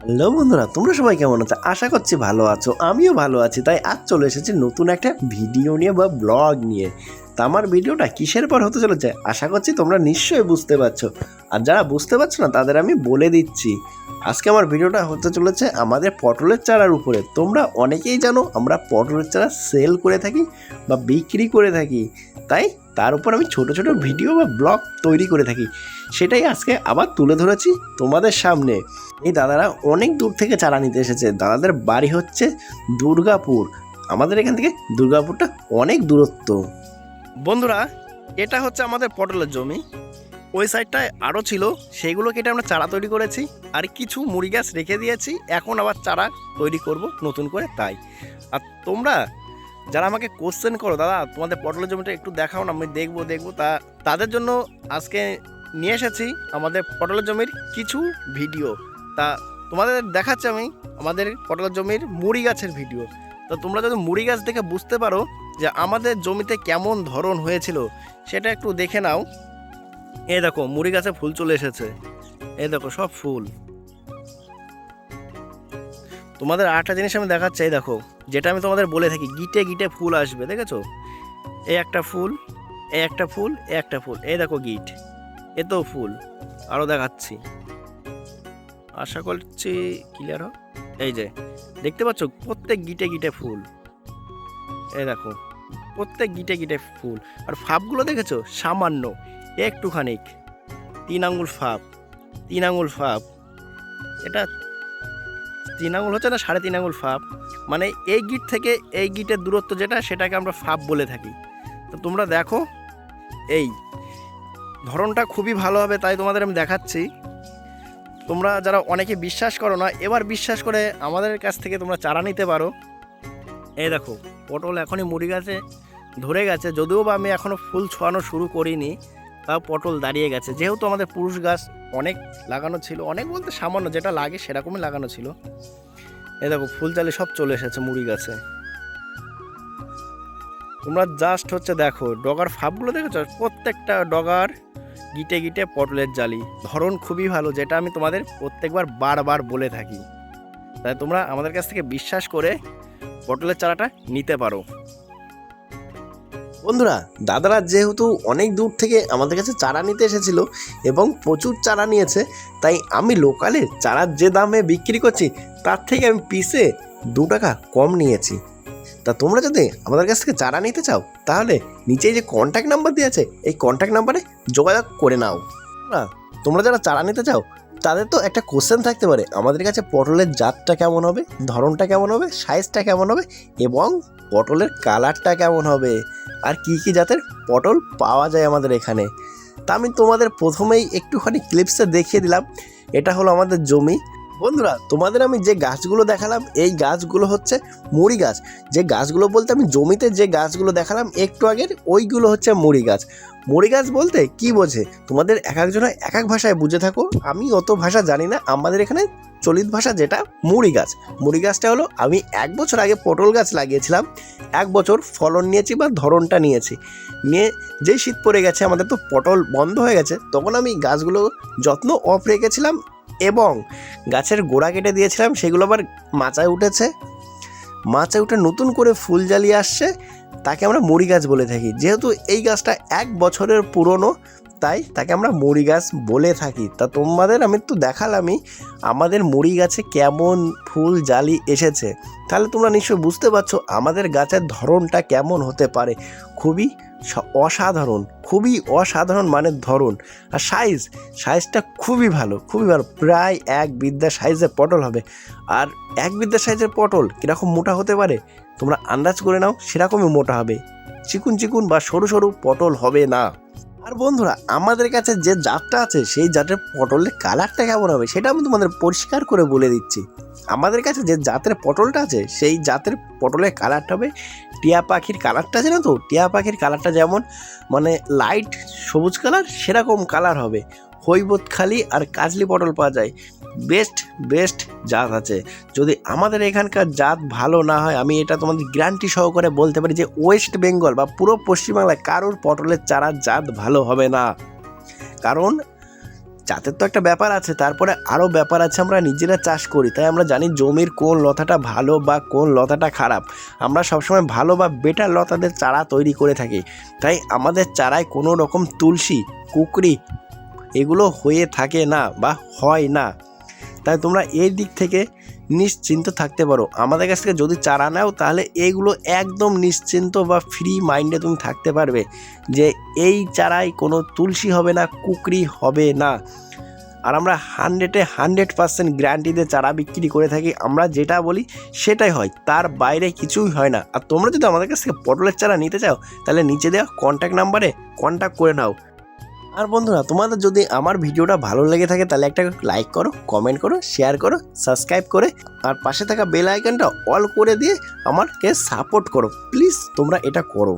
Hello বন্ধুরা, তোমরা সবাই কেমন আছো? আশা করছি ভালো আছো। আমিও ভালো আছি। তাই আজ চলে এসেছি নতুন একটা ভিডিও নিয়ে বা ব্লগ নিয়ে। তা আমার ভিডিওটা কিসের পর হতে চলেছে আশা করছি তোমরা নিশ্চয়ই বুঝতে পারছো। আর যারা বুঝতে পারছো না তাদের আমি বলে দিচ্ছি। আজকে আমার ভিডিওটা হতে চলেছে আমাদের পটলের চারার উপরে। তোমরা অনেকেই জানো আমরা পটলের চারা সেল করে থাকি বা বিক্রি করে থাকি। তাই তার উপর আমি ছোট ছোট ভিডিও বা ব্লগ তৈরি করে থাকি। সেটাই আজকে আবার তুলে ধরেছি তোমাদের সামনে। এই দাদারা অনেক দূর থেকে চারা নিতে এসেছে। দাদাদের বাড়ি হচ্ছে দুর্গাপুর। আমাদের এখান থেকে দুর্গাপুরটা অনেক দূরত্ব। বন্ধুরা, এটা হচ্ছে আমাদের পটলের জমি। ওই সাইডটায় আরও ছিল, সেইগুলো কেটে আমরা চারা তৈরি করেছি। আর কিছু মুড়ি গাছ রেখে দিয়েছি, এখন আবার চারা তৈরি করব নতুন করে। তাই আর তোমরা যারা আমাকে কোশ্চেন করো, দাদা তোমাদের পটলের জমিটা একটু দেখাও না, আমি দেখবো তাদের জন্য আজকে নিয়ে এসেছি আমাদের পটলের জমির কিছু ভিডিও। তা তোমাদের দেখাচ্ছি আমি আমাদের পটলের জমির মুড়ি গাছের ভিডিও। তো তোমরা যদি মুড়ি গাছ দেখে বুঝতে পারো যে আমাদের জমিতে কেমন ধরন হয়েছিল, সেটা একটু দেখে নাও। এই দেখো মুড়ি গাছে ফুল চলে এসেছে, এই দেখো সব ফুল। তোমাদের আরেকটা জিনিস আমি দেখাচ্ছি, এই দেখো যেটা আমি তোমাদের বলে থাকি গিটে গিটে ফুল আসবে, দেখেছো? এই একটা ফুল, এই একটা ফুল, এই একটা ফুল, এই দেখো গিট, এতেও ফুল। আরও দেখাচ্ছি, আশা করছি ক্লিয়ার হোক। এই যে দেখতে পাচ্ছ প্রত্যেক গিটে গিটে ফুল, এই দেখো প্রত্যেক গিটে গিটে ফুল। আর ফাপগুলো দেখেছো সামান্য একটুখানিক, 3 আঙ্গুল ফাপ, 3 আঙ্গুল ফাপ। এটা 3 আঙ্গুল হচ্ছে না, 3.5 আঙ্গুল ফাপ। মানে এই গিট থেকে এই গিটের দূরত্ব যেটা, সেটাকে আমরা ফাপ বলে থাকি। তো তোমরা দেখো এই ধরনটা খুবই ভালো হবে, তাই তোমাদের আমি দেখাচ্ছি। তোমরা যারা অনেকে বিশ্বাস করো না, এবার বিশ্বাস করে আমাদের কাছ থেকে তোমরা চারা নিতে পারো। এই দেখো পটল এখনই মুড়ি গাছে ধরে গেছে, যদিও বা আমি এখনও ফুল ছোঁয়ানো শুরু করিনি, তাও পটল দাঁড়িয়ে গেছে। যেহেতু আমাদের পুরুষ গাছ অনেক লাগানো ছিল, অনেক বলতে সামান্য যেটা লাগে সেরকমই লাগানো ছিল। এই দেখো ফুল চালি সব চলে এসেছে মুড়ি গাছে। তোমরা জাস্ট হচ্ছে দেখো ডগার ফাপগুলো দেখেছো, প্রত্যেকটা ডগার গিটে গিটে পটলের জালি। ধরন খুবই ভালো, যেটা আমি তোমাদের প্রত্যেকবার বারবার বলে থাকি। তাই তোমরা আমাদের কাছ থেকে বিশ্বাস করে পটলের চারাটা নিতে পারো। বন্ধুরা, দাদারা যেহেতু অনেক দূর থেকে আমাদের কাছে চারা নিতে এসেছিল এবং প্রচুর চারা নিয়েছে, তাই আমি লোকালে চারার যে দামে বিক্রি করছি তার থেকে আমি পিসে 2 টাকা কম নিয়েছি। তা তোমরা যদি আমাদের কাছ থেকে চারা নিতে চাও তাহলে নিচেই যে কন্ট্যাক্ট নাম্বার দেওয়া আছে, এই কন্ট্যাক্ট নাম্বারে যোগাযোগ করে নাও। না, তোমরা যারা চারা নিতে চাও তাদের তো একটা কোশ্চেন থাকতে পারে, আমাদের কাছে পটলের জাতটা কেমন হবে, ধরনটা কেমন হবে, সাইজটা কেমন হবে এবং পটলের কালারটা কেমন হবে, আর কি কি জাতের পটল পাওয়া যায় আমাদের এখানে। তা আমি তোমাদের প্রথমেই একটুখানি ক্লিপসে দেখিয়ে দিলাম। এটা হলো আমাদের জমি। বন্ধুরা, তোমাদের আমি যে গাছগুলো দেখালাম এই গাছগুলো হচ্ছে মুড়ি গাছ। যে গাছগুলো বলতে আমি জমিতে যে গাছগুলো দেখালাম একটু আগের, ওইগুলো হচ্ছে মুড়ি গাছ। মুড়ি গাছ বলতে কি বোঝে তোমাদের এক একজনে এক এক ভাষায় বুঝে থাকো, আমি অত ভাষা জানি না। আমাদের এখানে চলিত ভাষা যেটা মুড়ি গাছ। মুড়ি গাছটা হলো আমি 1 বছর আগে পটল গাছ লাগিয়েছিলাম, 1 বছর ফলন নিয়েছি বা ধরনটা নিয়েছি। নিয়ে যেই শীত পড়ে গেছে আমাদের তো পটল বন্ধ হয়ে গেছে, তখন আমি গাছগুলো যত্ন অফ রেখেছিলাম এবং গাছের গোড়া কেটে দিয়েছিলাম। সেগুলো আবার মাচায় উঠেছে, মাচায় উঠে নতুন করে ফুল জ্বালিয়ে আসছে, তাকে আমরা মুড়ি গাছ বলে থাকি। যেহেতু এই গাছটা 1 বছরের পুরনো, তাই তাকে আমরা মুড়ি গাছ বলে থাকি। তা তোমাদের আমি তো দেখালামই আমাদের মুড়ি গাছে কেমন ফুল জালি এসেছে, তাহলে তোমরা নিশ্চয়ই বুঝতে পারছো আমাদের গাছের ধরনটা কেমন হতে পারে। খুবই অসাধারণ, খুবই অসাধারণ মানের ধরন। আর সাইজটা খুবই ভালো, খুবই ভালো। প্রায় 1 বিদ্যা সাইজের পটল হবে। আর 1 বিদ্যা সাইজের পটল কীরকম মোটা হতে পারে তোমরা আন্দাজ করে নাও, সেরকমই মোটা হবে। চিকুন চিকুন বা সরু সরু পটল হবে না। আর বন্ধুরা, আমাদের কাছে যে জাতটা আছে সেই জাতের পটলের কালারটা কেমন হবে সেটা আমি তোমাদের পরিষ্কার করে বলে দিচ্ছি। আমাদের কাছে যে জাতের পটলটা আছে সেই জাতের পটলের কালারটা হবে টিয়া পাখির কালারটা আছে না, তো টিয়া পাখির কালারটা যেমন মানে লাইট সবুজ কালার, সেরকম কালার হবে। হৈবতখালি আর কাজলি পটল পাওয়া যায়, বেস্ট জাত আছে। যদি আমাদের এখানকার জাত ভালো না হয়, আমি এটা তোমাদের গ্যারান্টি সহকারে বলতে পারি যে ওয়েস্ট বেঙ্গল বা পুরো পশ্চিমবাংলায় কারোর পটলের চারার জাত ভালো হবে না। কারণ জাতের তো একটা ব্যাপার আছে, তারপরে আরও ব্যাপার আছে, আমরা নিজেরা চাষ করি তাই আমরা জানি জমির কোন লতাটা ভালো বা কোন লতাটা খারাপ। আমরা সবসময় ভালো বা বেটার লতাদের চারা তৈরি করে থাকি। তাই আমাদের চারায় কোনো রকম তুলসী, কুকরি এগুলো হয়ে থাকে না বা হয় না। তাই তোমরা এই দিক থেকে নিশ্চিন্ত থাকতে পারো। আমাদের কাছ থেকে যদি চারা নাও তাহলে এইগুলো একদম নিশ্চিন্ত বা ফ্রি মাইন্ডে তুমি থাকতে পারবে যে এই চারায় কোনো তুলসী হবে না, কুকরি হবে না। আর আমরা 100% গ্যারান্টিতে চারা বিক্রি করে থাকি। আমরা যেটা বলি সেটাই হয়, তার বাইরে কিছুই হয় না। আর তোমরা যদি আমাদের কাছ থেকে পটলের চারা নিতে চাও তাহলে নিচে দেওয়া কন্ট্যাক্ট নাম্বারে কন্ট্যাক্ট করে নাও। আর বন্ধুরা, তোমাদের যদি আমার ভিডিওটা ভালো লেগে থাকে তাহলে একটা লাইক করো, কমেন্ট করো, শেয়ার করো, সাবস্ক্রাইব করে আর পাশে থাকা বেল আইকনটা অল করে দিয়ে আমাকে সাপোর্ট করো। প্লিজ তোমরা এটা করো।